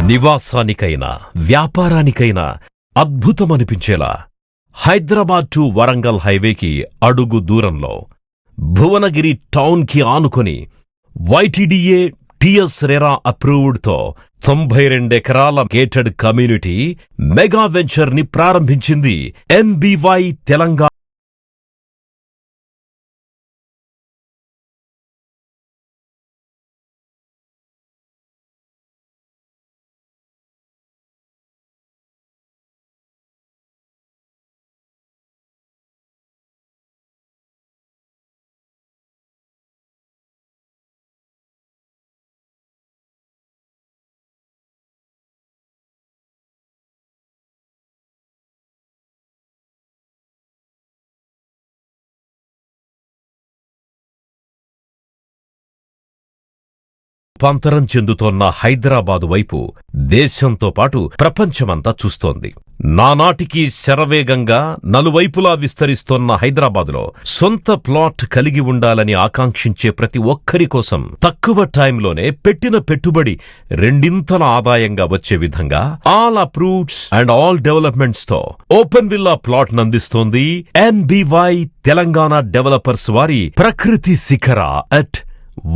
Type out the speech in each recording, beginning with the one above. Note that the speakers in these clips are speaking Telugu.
నివాసానికైనా వ్యాపారానికైనా అద్భుతమనిపించేలా హైదరాబాద్ టు వరంగల్ హైవేకి అడుగు దూరంలో భువనగిరి టౌన్ కి ఆనుకొని YTDA టిఎస్ రెరా అప్రూవ్డ్ తో 92 ఎకరాల గేటెడ్ కమ్యూనిటీ మెగా వెంచర్ ని ప్రారంభించింది NBY తెలంగాణ. రూపాంతరం చెందుతోన్న హైదరాబాదు వైపు దేశంతో పాటు ప్రపంచమంతా చూస్తోంది. నానాటికి శరవేగంగా నలువైపులా విస్తరిస్తోన్న హైదరాబాదులో సొంత ప్లాట్ కలిగి ఉండాలని ఆకాంక్షించే ప్రతి ఒక్కరి కోసం తక్కువ టైంలోనే పెట్టిన పెట్టుబడి రెండింతల ఆదాయంగా వచ్చే విధంగా all approvals and all developments తో ఓపెన్ విల్లా ప్లాట్ నందిస్తోంది NBY తెలంగాణ డెవలపర్స్ వారి ప్రకృతి శిఖర అట్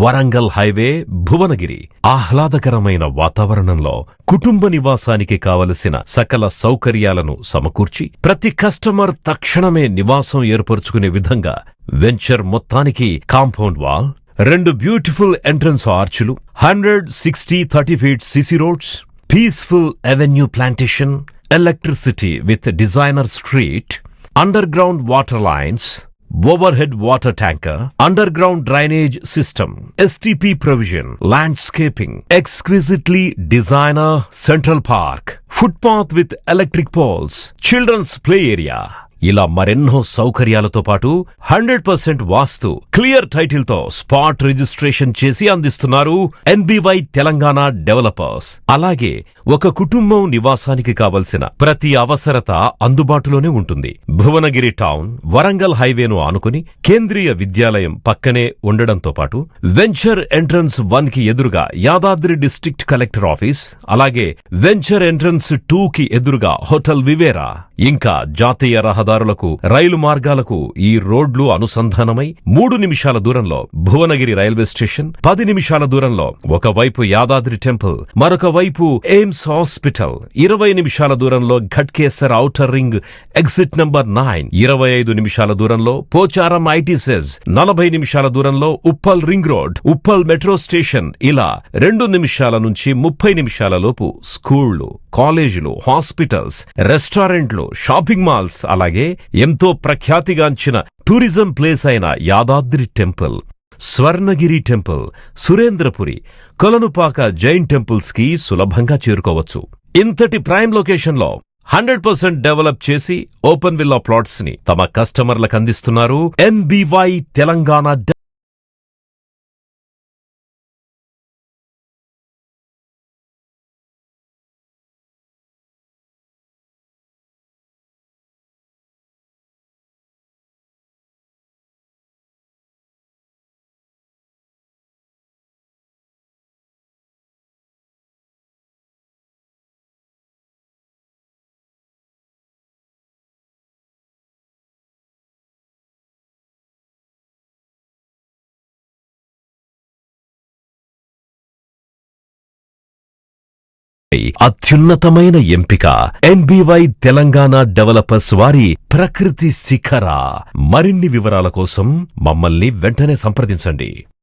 వరంగల్ హైవే భువనగిరి. ఆహ్లాదకరమైన వాతావరణంలో కుటుంబ నివాసానికి కావలసిన సకల సౌకర్యాలను సమకూర్చి ప్రతి కస్టమర్ తక్షణమే నివాసం ఏర్పరుచుకునే విధంగా వెంచర్ మొత్తానికి కాంపౌండ్ వాల్, 2 బ్యూటిఫుల్ ఎంట్రన్స్ ఆర్చులు, 160-30 feet CC roads, peaceful avenue plantation, electricity with designer street, underground water lines, overhead water tanker, underground drainage system, STP provision, landscaping, exquisitely designer central park, footpath with electric poles, children's play area. ఇలా మరెన్నో సౌకర్యాలతో పాటు 100% వాస్తు క్లియర్ టైటిల్ తో స్పాట్ రిజిస్ట్రేషన్ చేసి అందిస్తున్నారు NBY తెలంగాణ డెవలపర్స్. అలాగే ఒక కుటుంబం నివాసానికి కావలసిన ప్రతి అవసరత అందుబాటులోనే ఉంటుంది. భువనగిరి టౌన్ వరంగల్ హైవేను ఆనుకుని కేంద్రీయ విద్యాలయం పక్కనే ఉండడంతో పాటు వెంచర్ ఎంట్రన్స్ 1 కి ఎదురుగా యాదాద్రి డిస్ట్రిక్ట్ కలెక్టర్ ఆఫీస్, అలాగే వెంచర్ ఎంట్రన్స్ 2 కి ఎదురుగా హోటల్ వివేరా, ఇంకా జాతీయ రహదారులకు రైలు మార్గాలకు ఈ రోడ్లు అనుసంధానమై 3 నిమిషాల దూరంలో భువనగిరి రైల్వే స్టేషన్, 10 నిమిషాల దూరంలో ఒకవైపు యాదాద్రి టెంపుల్, మరొక వైపు ఎయిమ్స్ హాస్పిటల్, 20 నిమిషాల దూరంలో Ghatkesar outer ring exit number 9, 25 నిమిషాల దూరంలో పోచారం ఐటీసెస్, 40 నిమిషాల దూరంలో Uppal ring road, Uppal metro station. ఇలా 2 నిమిషాల నుంచి 30 నిమిషాల లోపు స్కూళ్లు, కాలేజీలు, హాస్పిటల్స్, రెస్టారెంట్లు, షాపింగ్ మాల్స్, అలాగే ఎంతో ప్రఖ్యాతిగాంచిన టూరిజం ప్లేస్ అయిన Yadadri temple, Swarnagiri temple, Surendrapuri, Kolanupaka Jain temples కి సులభంగా చేరుకోవచ్చు. ఇంతటి ప్రైమ్ లొకేషన్లో 100% డెవలప్ చేసి ఓపెన్ విల్లా ప్లాట్స్ ని తమ కస్టమర్లకు అందిస్తున్నారు NBY తెలంగాణ. అత్యున్నతమైన ఎంపిక NBY తెలంగాణ డెవలపర్స్ వారి ప్రకృతి శిఖర. మరిన్ని వివరాల కోసం మమ్మల్ని వెంటనే సంప్రదించండి.